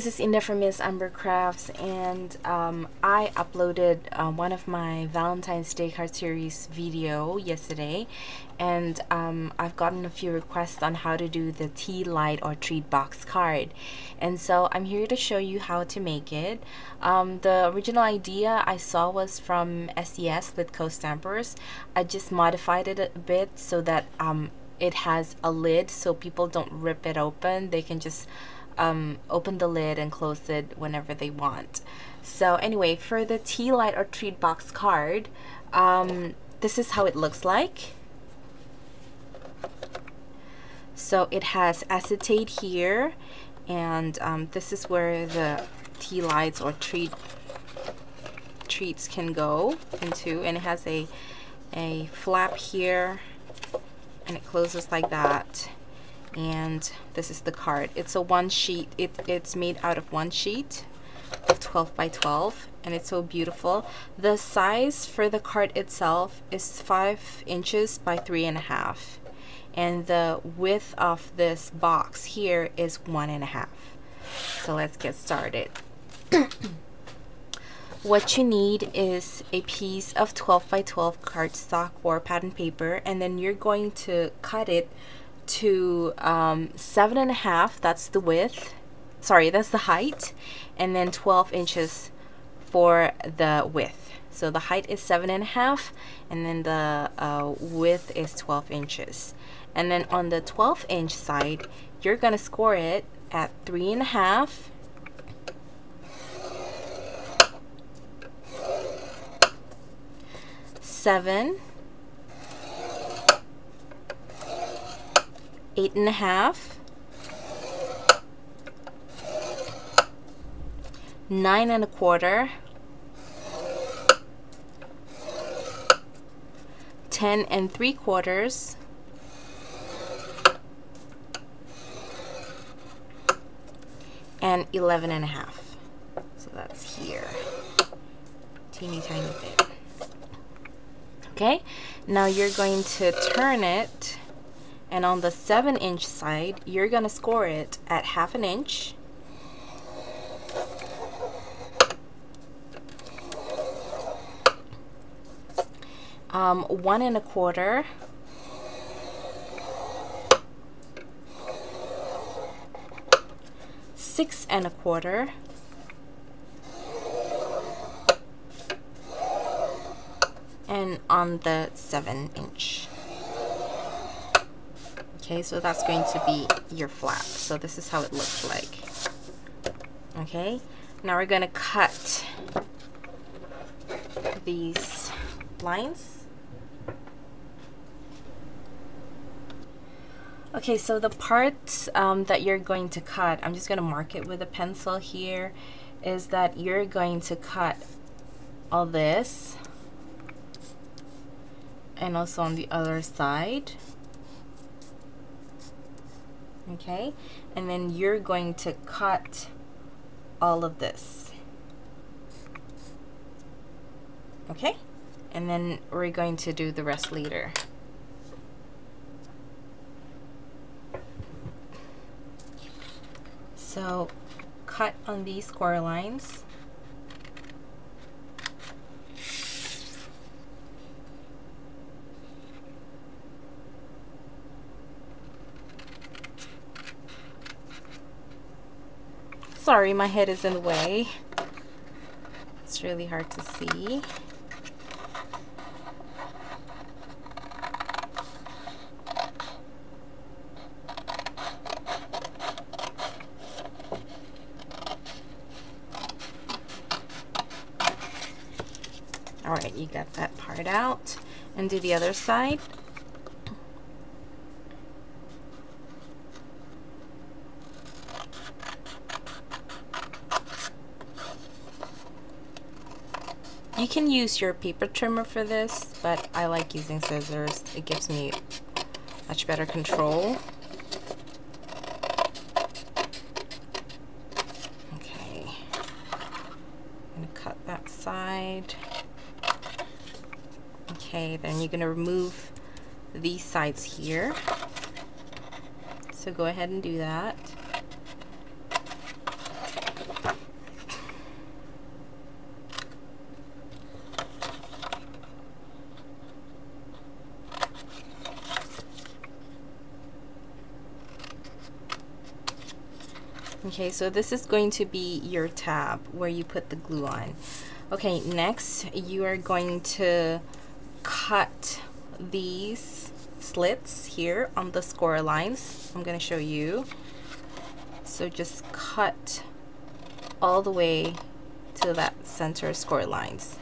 this is Inda from Miss Amber Crafts, and I uploaded one of my Valentine's Day card series video yesterday, and I've gotten a few requests on how to do the Tealight or Treatbox card, and so I'm here to show you how to make it. The original idea I saw was from SES with co-stampers. I just modified it a bit so that it has a lid so people don't rip it open. They can just open the lid and close it whenever they want. So anyway, for the Tealight or Treatbox card, this is how it looks like. So it has acetate here, and this is where the Tealights or treats can go into, and it has a flap here, and it closes like that. And this is the card. It's a one sheet. It's made out of one sheet of 12 by 12, and it's so beautiful. The size for the card itself is 5 inches by 3.5, and the width of this box here is 1.5. So let's get started. What you need is a piece of 12 by 12 cardstock or pattern paper, and then you're going to cut it to 7.5. That's the width. Sorry, that's the height, and then 12 inches for the width. So the height is 7.5, and then the width is 12 inches. And then on the 12-inch side, you're gonna score it at 3.5. 7, 8.5, 9.25, 10.75, and 11.5. So that's here, teeny tiny bit. Okay, now you're going to turn it, and on the 7-inch side, you're gonna score it at 1/2 inch. Um, 1.25, 6.25, and on the 7-inch. Okay, so that's going to be your flap. So this is how it looks like. Okay, now we're going to cut these lines. Okay, so the part that you're going to cut, I'm just going to mark it with a pencil here, is that you're going to cut all this, and also on the other side. Okay, and then you're going to cut all of this. Okay, and then we're going to do the rest later. So cut on these score lines. Sorry, my head is in the way. It's really hard to see. All right, you got that part out, and do the other side. You can use your paper trimmer for this, but I like using scissors. It gives me much better control. Okay, I'm gonna cut that side. Okay, then you're gonna remove these sides here. So go ahead and do that. Okay, so this is going to be your tab where you put the glue on. Okay, next you are going to cut these slits here on the score lines. I'm going to show you. So just cut all the way to that center score lines.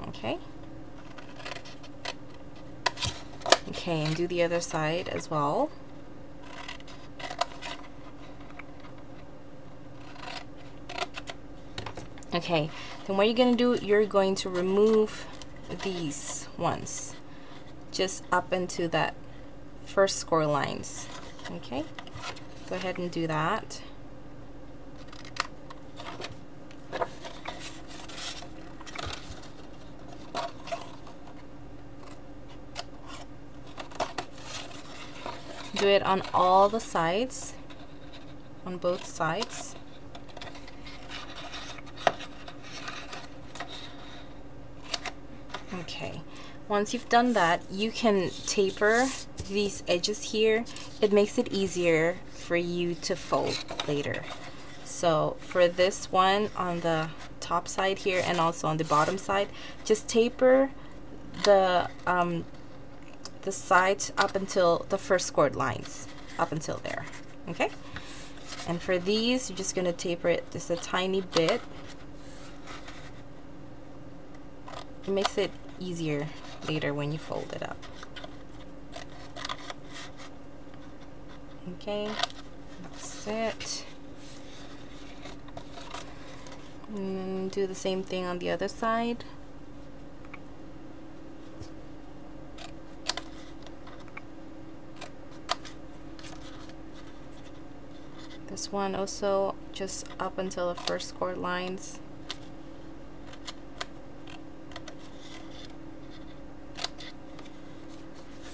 Okay. Okay, and do the other side as well. Okay, then what you're going to do, you're going to remove these ones just up into that first score lines. Okay, go ahead and do that. Do it on all the sides, on both sides. Okay, once you've done that, you can taper these edges here. It makes it easier for you to fold later. So for this one on the top side here and also on the bottom side, just taper the sides up until the first scored lines, up until there. Okay, and for these, you're just going to taper it just a tiny bit. It makes it easier later when you fold it up. Okay, that's it. And do the same thing on the other side. This one also just up until the first scored lines.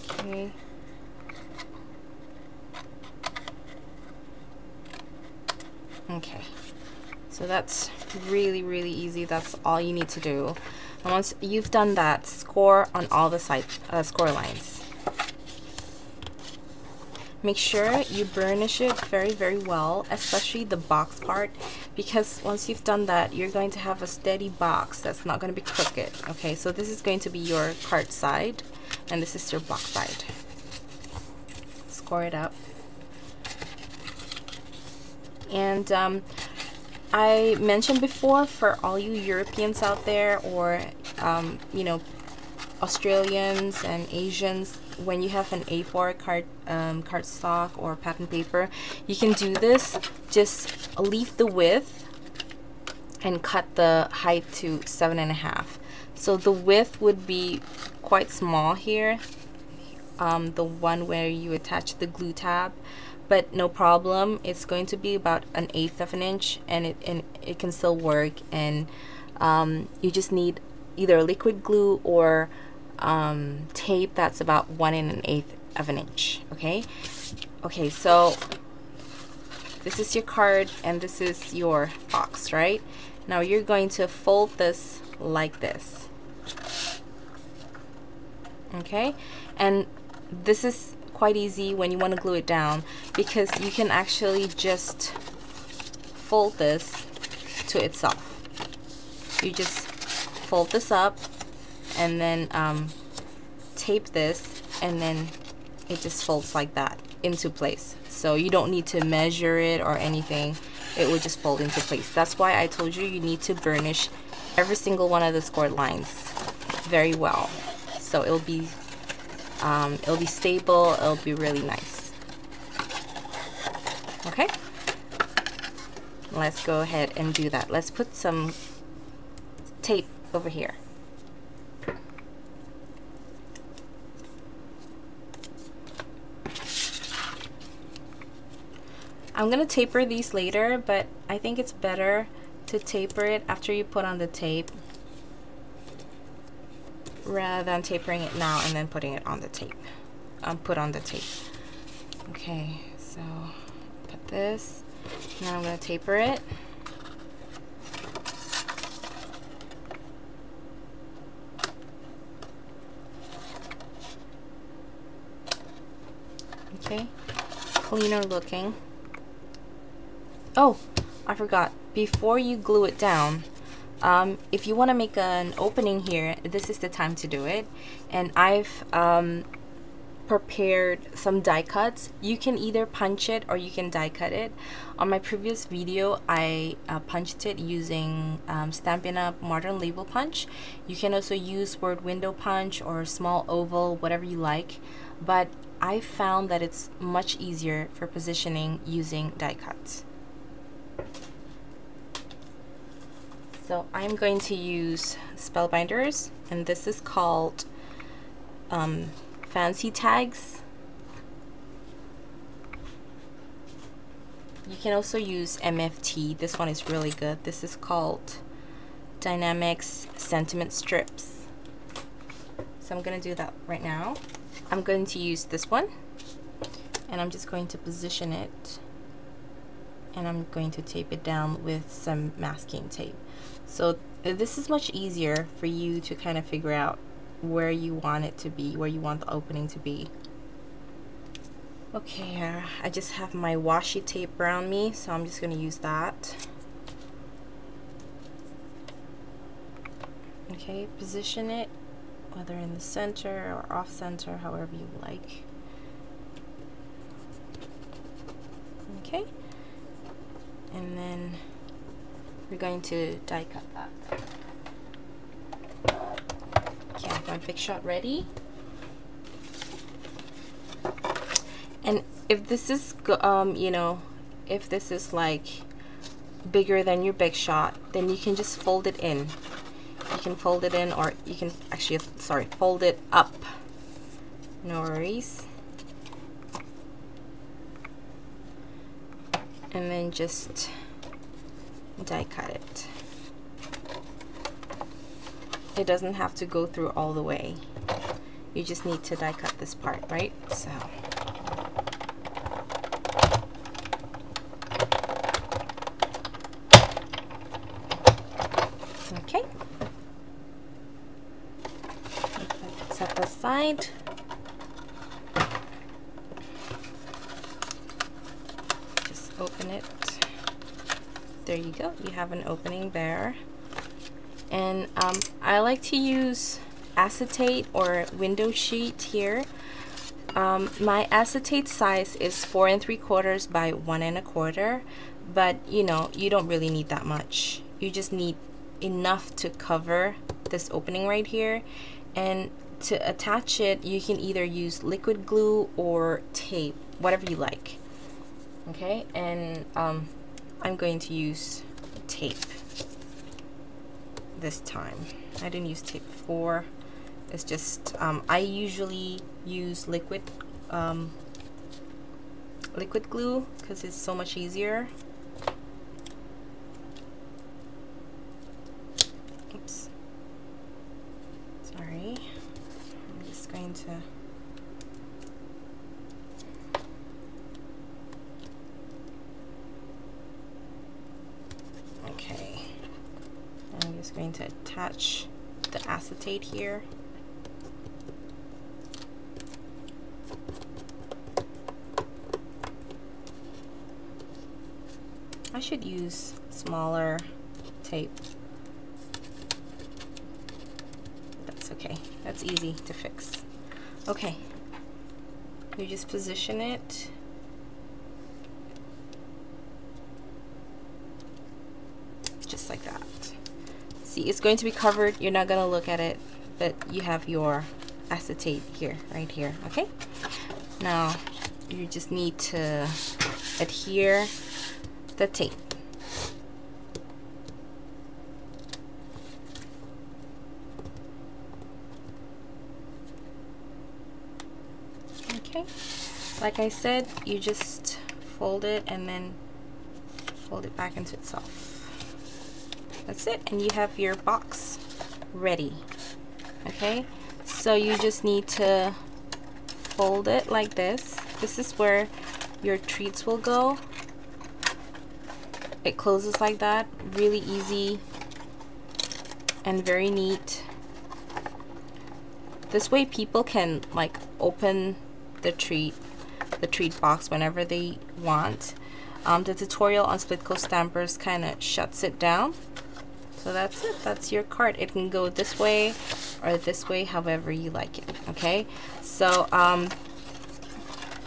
Okay. Okay, so that's really easy. That's all you need to do. And once you've done that, score on all the side score lines. Make sure you burnish it very well, especially the box part, because once you've done that, you're going to have a steady box that's not going to be crooked. Okay, so this is going to be your card side, and this is your box side. Score it up. And I mentioned before, for all you Europeans out there, or you know, Australians and Asians, when you have an A4 cardstock or pattern paper, you can do this. Just leave the width and cut the height to 7.5. So the width would be quite small here, the one where you attach the glue tab, but no problem. It's going to be about 1/8 of an inch, and it can still work. And you just need either liquid glue or tape that's about 1 1/8 of an inch. Okay, so this is your card and this is your box, right? Now you're going to fold this like this. Okay, and this is quite easy when you want to glue it down, because you can actually just fold this to itself. You just fold this up and then tape this, and then it just folds like that into place. So you don't need to measure it or anything. It will just fold into place. That's why I told you need to burnish every single one of the scored lines very well. So it'll be stable. It'll be really nice. Okay, let's go ahead and do that. Let's put some tape over here. I'm gonna taper these later, but I think it's better to taper it after you put on the tape, rather than tapering it now and then putting it on the tape. Put on the tape. Okay, so put this. Now I'm gonna taper it. Okay, cleaner looking. Oh, I forgot. Before you glue it down, if you want to make an opening here, this is the time to do it. And I've prepared some die cuts. You can either punch it or you can die cut it. On my previous video, I punched it using Stampin' Up! Modern Label Punch. You can also use word window punch or small oval, whatever you like. But I found that it's much easier for positioning using die cuts. So I'm going to use Spellbinders, and this is called Fancy Tags. You can also use MFT. This one is really good. This is called Dynamics Sentiment Strips. So I'm going to do that right now. I'm going to use this one, and I'm just going to position it, and I'm going to tape it down with some masking tape. So this is much easier for you to kind of figure out where you want it to be, where you want the opening to be. Okay, I just have my washi tape around me, so I'm just going to use that. Okay, position it, whether in the center or off center, however you like. Okay, and then we're going to die cut that. Okay, I have my big shot ready. And if this is, you know, if this is like bigger than your big shot, then you can just fold it in. You can fold it in, or you can actually, sorry, fold it up. No worries. And then just die cut it. It doesn't have to go through all the way. You just need to die cut this part, right? So. Okay. Set that aside. Just open it. There you go. You have an opening there. And I like to use acetate or window sheet here. My acetate size is 4 3/4 by 1 1/4, but you know, you don't really need that much. You just need enough to cover this opening right here, and to attach it you can either use liquid glue or tape, whatever you like. Okay, and I'm going to use tape this time. I didn't use tape before. It's just I usually use liquid glue because it's so much easier. Oops, sorry. I'm just going to I'm just going to attach the acetate here. I should use smaller tape. That's okay. That's easy to fix. Okay. You just position it. Just like that. See, it's going to be covered. You're not going to look at it, but you have your acetate here, right here. Okay. Now, you just need to adhere the tape. Okay. Like I said, you just fold it and then fold it back into itself. That's it, and you have your box ready. Okay, so you just need to fold it like this. This is where your treats will go. It closes like that, really easy and very neat. This way people can like open the treat box whenever they want. The tutorial on split coat stampers kind of shuts it down. So that's it. That's your card. It can go this way or this way, however you like it. Okay, so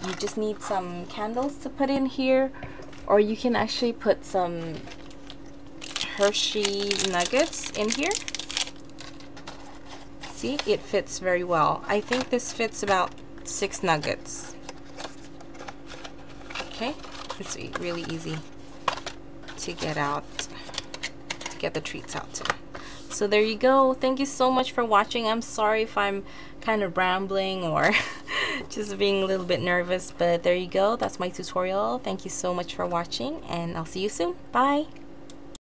you just need some candles to put in here, or you can actually put some Hershey nuggets in here. See, it fits very well. I think this fits about 6 nuggets. Okay, it's really easy to get out, to get the treats out too. So there you go. Thank you so much for watching. I'm sorry if I'm kind of rambling or just being a little bit nervous, but there you go. That's my tutorial. Thank you so much for watching, and I'll see you soon. Bye.